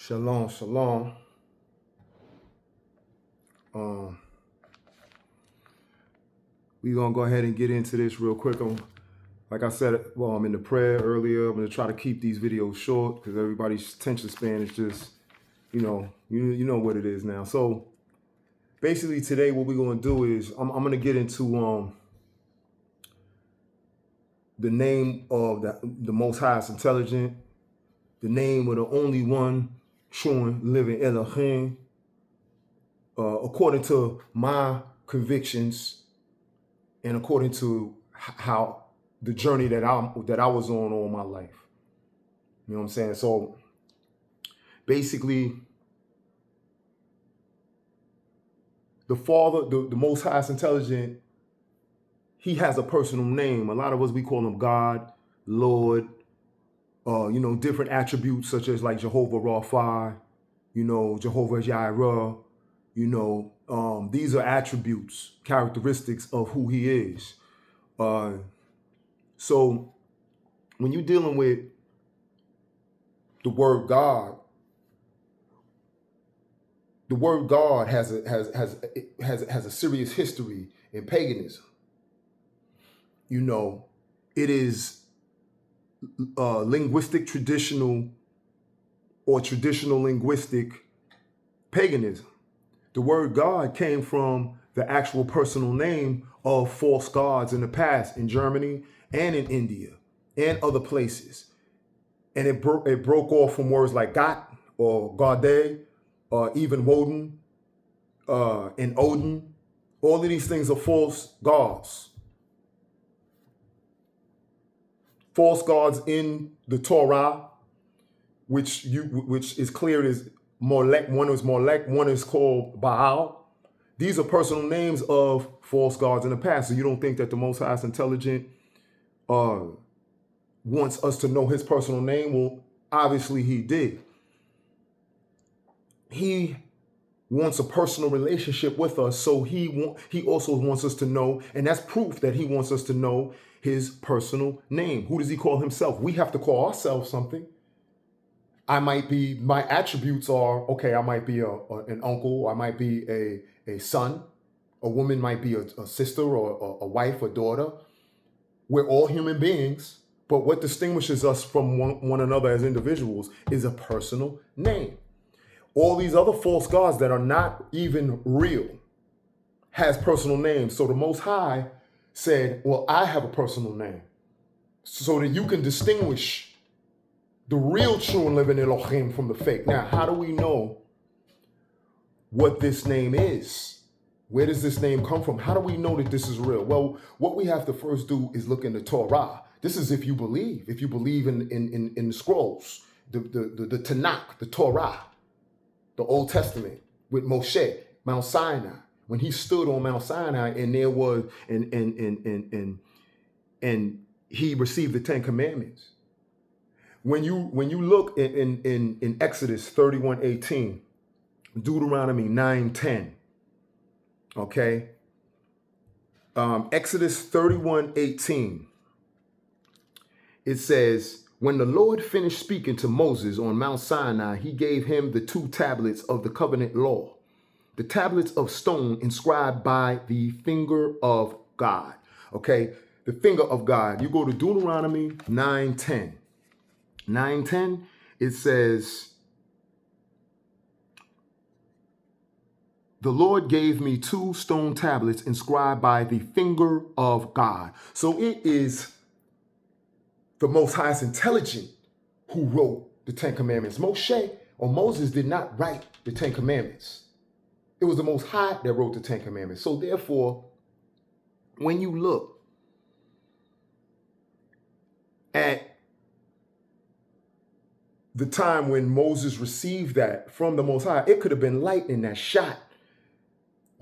Shalom, shalom. We're going to go ahead and get into this real quick. Like I said, I'm in the prayer earlier. I'm going to try to keep these videos short because everybody's attention span is just, you know what it is now. So basically today what we're going to do is I'm going to get into the name of the Most Highest Intelligent, the name of the only one true living Elohim, according to my convictions and according to how the journey that I was on all my life. You know what I'm saying? So basically, the Father, the Most Highest Intelligent, he has a personal name. A lot of us, we call him God, Lord, different attributes such as like Jehovah Rapha, Jehovah Jireh, these are attributes, characteristics of who he is. So when you're dealing with the word God has a serious history in paganism. It is linguistic traditional linguistic paganism. The word God came from the actual personal name of false gods in the past in Germany and in India and other places. And it broke off from words like Gott or Gade or even Woden and Odin. All of these things are false gods. False gods in the Torah, which is clear as Molech. One is Molech, one is called Baal. These are personal names of false gods in the past. So you don't think that the Most Highest Intelligent wants us to know his personal name? Well, obviously he did. He wants a personal relationship with us, so he also wants us to know, and that's proof that he wants us to know his personal name. Who does he call himself? We have to call ourselves something. My attributes are, okay, I might be an uncle, I might be a son, a woman might be a sister or a wife or daughter. We're all human beings, but what distinguishes us from one another as individuals is a personal name. All these other false gods that are not even real has personal names. So the Most High said, well, I have a personal name so that you can distinguish the real, true, and living Elohim from the fake. Now, how do we know what this name is? Where does this name come from? How do we know that this is real? Well, what we have to first do is look in the Torah. This is if you believe in the scrolls, the TANAK, the Torah, the Old Testament with Moshe, Mount Sinai. When he stood on Mount Sinai and there was and he received the 10 Commandments. When you look in Exodus 31:18, Deuteronomy 9:10, okay, Exodus 31:18, it says, when the Lord finished speaking to Moses on Mount Sinai, he gave him the 2 tablets of the covenant law, the tablets of stone inscribed by the finger of God. Okay, the finger of God. You go to Deuteronomy 9:10. 9:10, it says, the Lord gave me 2 stone tablets inscribed by the finger of God. So it is the Most Highest Intelligent who wrote the 10 Commandments. Moses did not write the 10 Commandments. It was the Most High that wrote the 10 Commandments. So therefore, when you look at the time when Moses received that from the Most High, it could have been lightning that shot.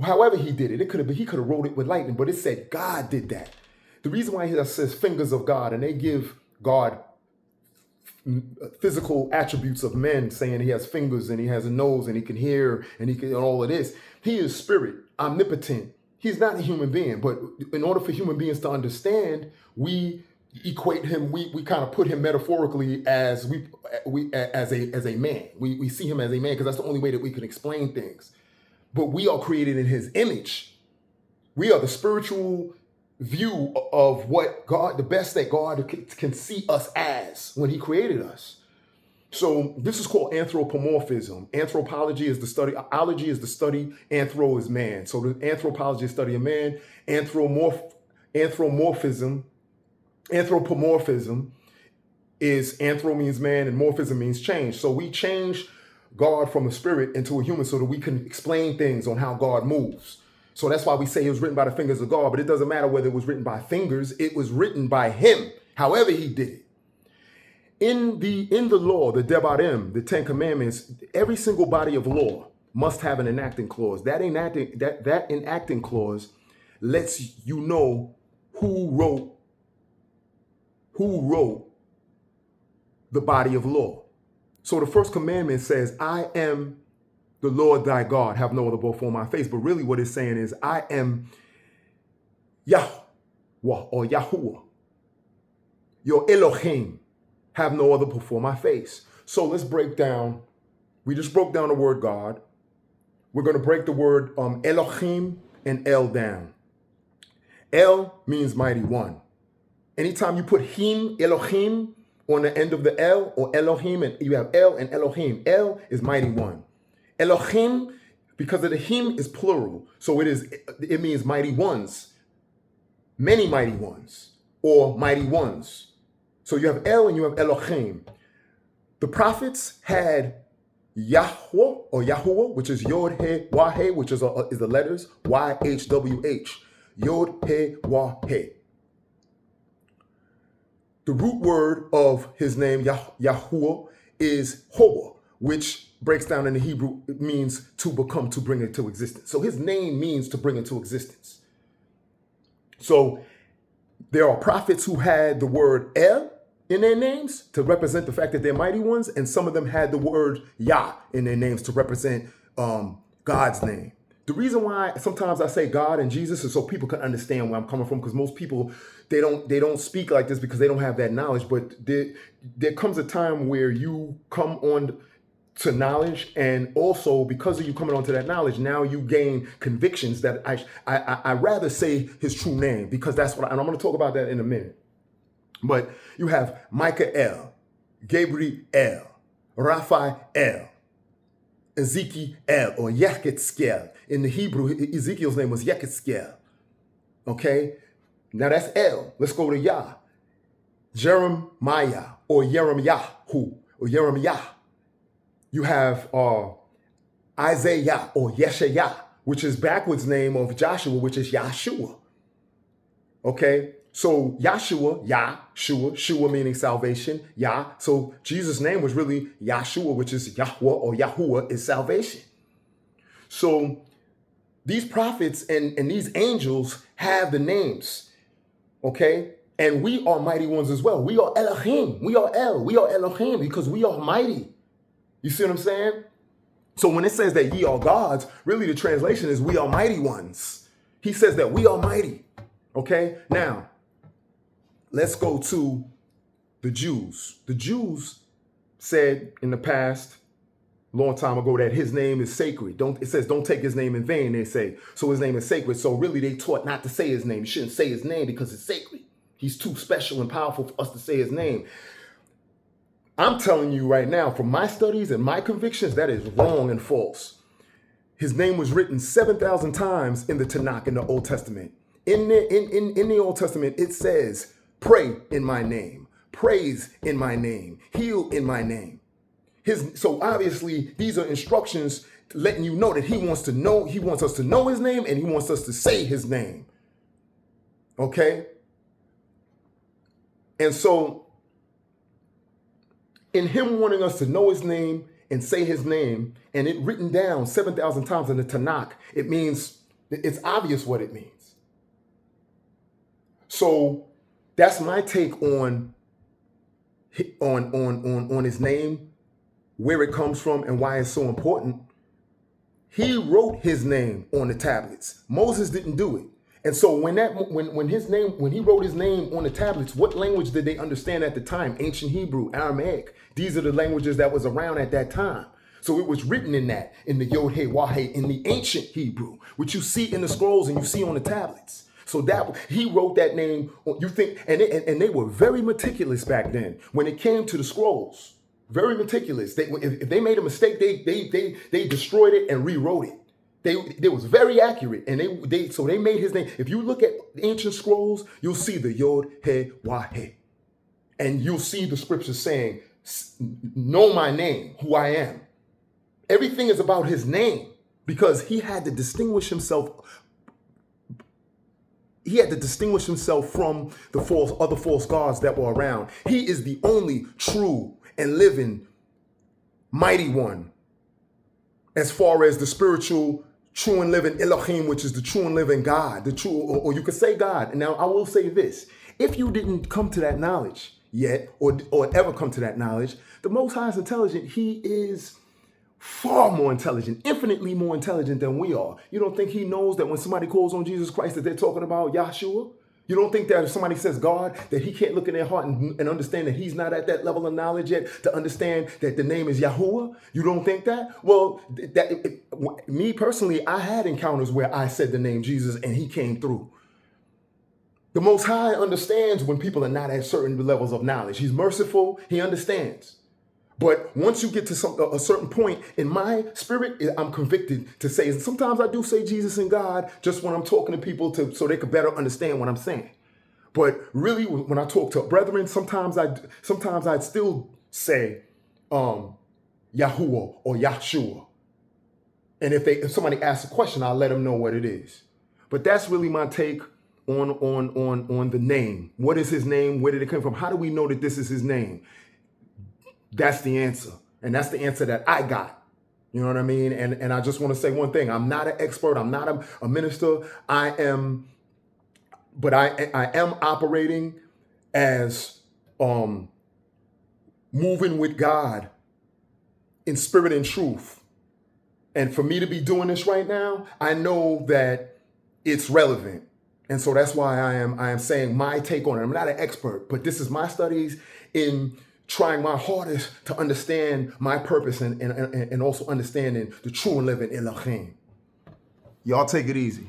However he did it, he could have wrote it with lightning, but it said God did that. The reason why it says fingers of God, and they give God physical attributes of men, saying he has fingers and he has a nose and he can hear and he can all of this. He is spirit, omnipotent. He's not a human being, but in order for human beings to understand, we equate him. We kind of put him metaphorically as as a man. We see him as a man because that's the only way that we can explain things. But we are created in his image. We are the spiritual view of what God, the best that God can see us as when he created us. So this is called anthropomorphism. Anthropology is the study, ology is the study, anthro is man. So the anthropology is study of man. Anthropomorphism is anthro means man and morphism means change. So we change God from a spirit into a human so that we can explain things on how God moves. So that's why we say it was written by the fingers of God, but it doesn't matter whether it was written by fingers, it was written by him, however he did it. In the law, the Devarim, the Ten Commandments, every single body of law must have an enacting clause. That enacting clause lets you know who wrote the body of law. So the first commandment says, I am the Lord thy God, have no other before my face. But really what it's saying is, I am Yahweh or Yahuwah, your Elohim, have no other before my face. So let's break down. We just broke down the word God. We're going to break the word Elohim and El down. El means mighty one. Anytime you put him, Elohim, on the end of the El or Elohim, and you have El and Elohim. El is mighty one. Elohim, because of the him, is plural. So it means mighty ones, many mighty ones, or mighty ones. So you have El and you have Elohim. The prophets had Yahweh or Yahuwah, which is Yod He Wah He, which is the letters YHWH. Yod He Wah He. The root word of his name, Yahuwah, is Hoa, which breaks down in the Hebrew, it means to become, to bring it to existence. So his name means to bring it to existence. So there are prophets who had the word El in their names to represent the fact that they're mighty ones, and some of them had the word Yah in their names to represent God's name. The reason why sometimes I say God and Jesus is so people can understand where I'm coming from, because most people, they don't speak like this because they don't have that knowledge. But there comes a time where you come on to knowledge, and also because of you coming on to that knowledge, now you gain convictions that I rather say his true name, because that's what, and I'm going to talk about that in a minute. But you have Michael, Gabriel, Raphael, Ezekiel or Yechezkel. In the Hebrew, Ezekiel's name was Yechezkel. Okay? Now that's El. Let's go to Yah. Jeremiah or Yeremiyahu or Yeremiah. You have Isaiah or Yeshayah, which is backwards name of Joshua, which is Yahshua. Okay? So Yahshua, Yahshua, Shua meaning salvation, Yah. So Jesus' name was really Yahshua, which is Yahweh or Yahuwah is salvation. So these prophets and these angels have the names, okay? And we are mighty ones as well. We are Elohim. We are El. We are Elohim because we are mighty. You see what I'm saying? So when it says that ye are gods, really the translation is we are mighty ones. He says that we are mighty, okay? Now, let's go to the Jews. The Jews said in the past, long time ago, that his name is sacred. It says don't take his name in vain, they say. So his name is sacred. So really they taught not to say his name. You shouldn't say his name because it's sacred. He's too special and powerful for us to say his name. I'm telling you right now, from my studies and my convictions, that is wrong and false. His name was written 7,000 times in the TANAK, in the Old Testament. In the Old Testament, it says, pray in my name, praise in my name, heal in my name. So obviously, these are instructions letting you know that he wants us to know his name, and he wants us to say his name. Okay? And so, in him wanting us to know his name and say his name, and it written down 7,000 times in the Tanakh, it means, it's obvious what it means. So that's my take on his name, where it comes from, and why it's so important. He wrote his name on the tablets. Moses didn't do it. And so when he wrote his name on the tablets, what language did they understand at the time? Ancient Hebrew, Aramaic. These are the languages that was around at that time. So it was written in the Yod He Wah He, in the ancient Hebrew, which you see in the scrolls and you see on the tablets. So that he wrote that name. You think, and they were very meticulous back then when it came to the scrolls. Very meticulous. If they made a mistake, they destroyed it and rewrote it. They was very accurate, and so they made his name. If you look at ancient scrolls, you'll see the Yod He Wah He, and you'll see the scriptures saying, "Know my name, who I am." Everything is about his name because he had to distinguish himself. He had to distinguish himself from the other false gods that were around. He is the only true and living mighty one as far as the spiritual true and living Elohim, which is the true and living God, the true, or you could say God. And now I will say this: if you didn't come to that knowledge yet, or ever come to that knowledge, the Most High is intelligent. He is far more intelligent, infinitely more intelligent than we are. You don't think he knows that when somebody calls on Jesus Christ that they're talking about Yahshua? You don't think that if somebody says God, that he can't look in their heart and understand that he's not at that level of knowledge yet to understand that the name is Yahuwah? You don't think that? Well, me personally, I had encounters where I said the name Jesus and he came through. The Most High understands when people are not at certain levels of knowledge. He's merciful. He understands. But once you get to a certain point in my spirit, I'm convicted to say, sometimes I do say Jesus and God just when I'm talking to people so they could better understand what I'm saying. But really, when I talk to brethren, sometimes I'd still say Yahuwah or Yahshua. And if somebody asks a question, I'll let them know what it is. But that's really my take on the name. What is his name? Where did it come from? How do we know that this is his name? That's the answer. And that's the answer that I got. You know what I mean? And I just want to say one thing. I'm not an expert. I'm not a minister. I am operating as moving with God in spirit and truth. And for me to be doing this right now, I know that it's relevant. And so that's why I am saying my take on it. I'm not an expert, but this is my studies in trying my hardest to understand my purpose and also understanding the true and living Elohim. Y'all take it easy.